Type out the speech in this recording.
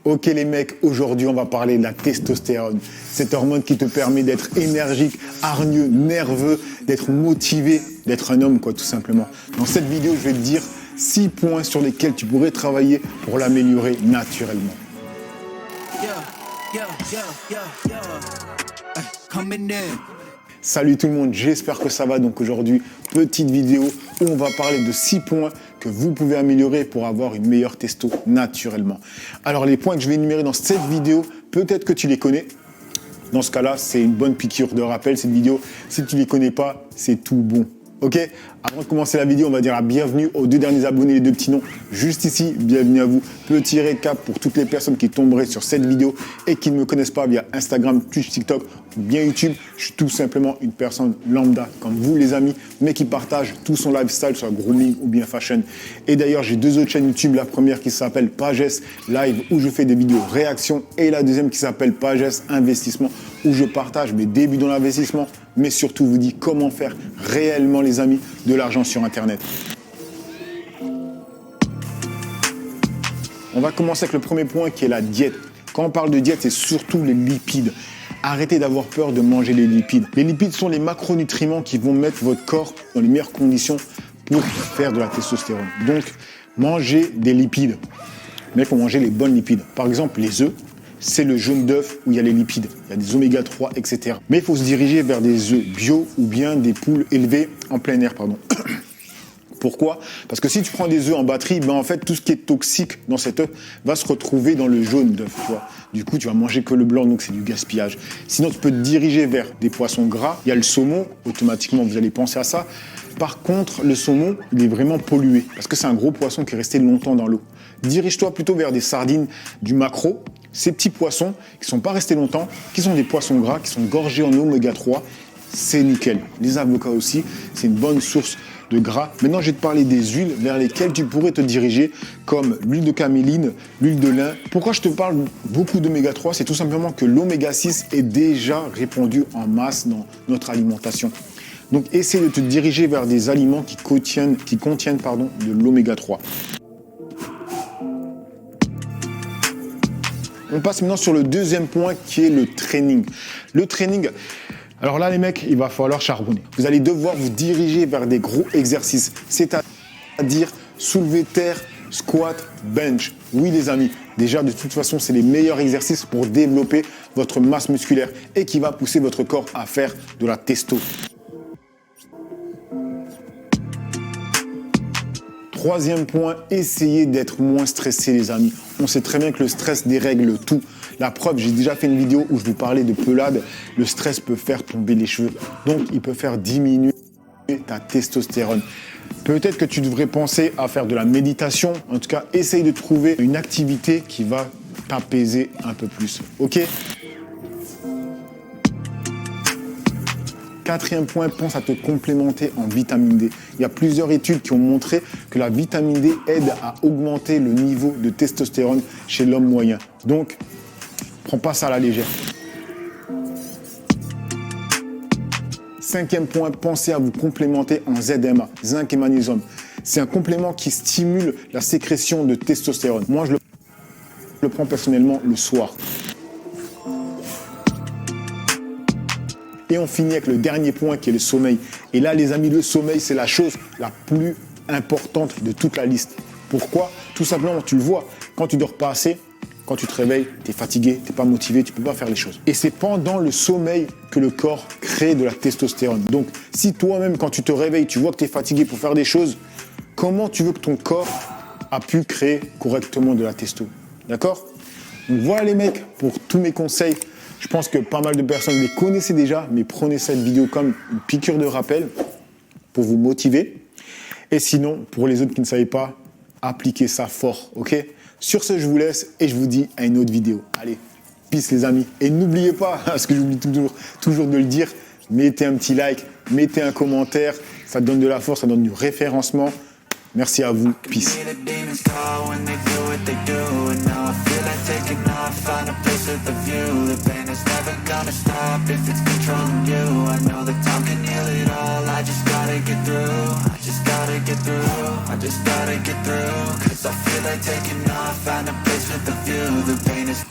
Ok les mecs, aujourd'hui on va parler de la testostérone. Cette hormone qui te permet d'être énergique, hargneux, nerveux, d'être motivé, d'être un homme quoi tout simplement. Dans cette vidéo, je vais te dire 6 points sur lesquels tu pourrais travailler pour l'améliorer naturellement. Salut tout le monde, j'espère que ça va. Donc aujourd'hui, petite vidéo où on va parler de 6 points que vous pouvez améliorer pour avoir une meilleure testo naturellement. Alors les points que je vais énumérer dans cette vidéo, peut-être que tu les connais. Dans ce cas-là, c'est une bonne piqûre de rappel cette vidéo. Si tu ne les connais pas, c'est tout bon. Ok, avant de commencer la vidéo, on va dire la bienvenue aux 2 derniers abonnés, les 2 petits noms juste ici. Bienvenue à vous. Petit récap pour toutes les personnes qui tomberaient sur cette vidéo et qui ne me connaissent pas via Instagram, Twitch, TikTok ou bien YouTube. Je suis tout simplement une personne lambda comme vous les amis, mais qui partage tout son lifestyle sur grooming ou bien fashion. Et d'ailleurs, j'ai 2 autres chaînes YouTube. La première qui s'appelle Pages Live où je fais des vidéos réactions et la deuxième qui s'appelle Pages Investissement où je partage mes débuts dans l'investissement, mais surtout vous dis comment faire réellement les amis de l'argent sur Internet. On va commencer avec le premier point qui est la diète. Quand on parle de diète, c'est surtout les lipides. Arrêtez d'avoir peur de manger les lipides. Les lipides sont les macronutriments qui vont mettre votre corps dans les meilleures conditions pour faire de la testostérone. Donc, mangez des lipides. Mais il faut manger les bonnes lipides. Par exemple, les œufs. C'est le jaune d'œuf où il y a les lipides, il y a des oméga 3, etc. Mais il faut se diriger vers des œufs bio ou bien des poules élevées en plein air, pardon. Pourquoi? Parce que si tu prends des œufs en batterie, ben en fait, tout ce qui est toxique dans cet œuf va se retrouver dans le jaune d'œuf. Du coup, tu vas manger que le blanc, donc c'est du gaspillage. Sinon, tu peux te diriger vers des poissons gras. Il y a le saumon, automatiquement, vous allez penser à ça. Par contre, le saumon, il est vraiment pollué parce que c'est un gros poisson qui est resté longtemps dans l'eau. Dirige-toi plutôt vers des sardines, du maquereau. Ces petits poissons qui ne sont pas restés longtemps, qui sont des poissons gras, qui sont gorgés en oméga 3, c'est nickel. Les avocats aussi, c'est une bonne source de gras. Maintenant, je vais te parler des huiles vers lesquelles tu pourrais te diriger, comme l'huile de caméline, l'huile de lin. Pourquoi je te parle beaucoup d'oméga 3? C'est tout simplement que l'oméga 6 est déjà répandu en masse dans notre alimentation. Donc, essaie de te diriger vers des aliments qui contiennent de l'oméga 3. On passe maintenant sur le deuxième point qui est le training. Le training, alors là les mecs, il va falloir charbonner. Vous allez devoir vous diriger vers des gros exercices, c'est-à-dire soulever terre, squat, bench. Oui les amis, déjà de toute façon c'est les meilleurs exercices pour développer votre masse musculaire et qui va pousser votre corps à faire de la testo. Troisième point, essayez d'être moins stressé les amis. On sait très bien que le stress dérègle tout. La preuve, j'ai déjà fait une vidéo où je vous parlais de pelade. Le stress peut faire tomber les cheveux. Donc, il peut faire diminuer ta testostérone. Peut-être que tu devrais penser à faire de la méditation. En tout cas, essaye de trouver une activité qui va t'apaiser un peu plus. Ok ? Quatrième point, pense à te complémenter en vitamine D. Il y a plusieurs études qui ont montré que la vitamine D aide à augmenter le niveau de testostérone chez l'homme moyen. Donc, prends pas ça à la légère. Cinquième point, pensez à vous complémenter en ZMA, zinc et magnésium. C'est un complément qui stimule la sécrétion de testostérone. Moi, je le prends personnellement le soir. Et on finit avec le dernier point qui est le sommeil. Et là, les amis, le sommeil, c'est la chose la plus importante de toute la liste. Pourquoi? Tout simplement, tu le vois, quand tu dors pas assez, quand tu te réveilles, tu es fatigué, tu n'es pas motivé, tu ne peux pas faire les choses. Et c'est pendant le sommeil que le corps crée de la testostérone. Donc, si toi-même, quand tu te réveilles, tu vois que tu es fatigué pour faire des choses, comment tu veux que ton corps a pu créer correctement de la testo? D'accord? Donc voilà les mecs, pour tous mes conseils. Je pense que pas mal de personnes les connaissaient déjà, mais prenez cette vidéo comme une piqûre de rappel pour vous motiver. Et sinon, pour les autres qui ne savaient pas, appliquez ça fort, ok? Sur ce, je vous laisse et je vous dis à une autre vidéo. Allez, peace les amis. Et n'oubliez pas, parce que j'oublie toujours de le dire, mettez un petit like, mettez un commentaire, ça donne de la force, ça donne du référencement. Merci à vous, peace. Taking off, find a place with a view. The pain is never gonna stop if it's controlling you. I know that time can heal it all. I just gotta get through. I just gotta I just gotta get through, 'cause I feel like taking off, find a place with a view, the pain is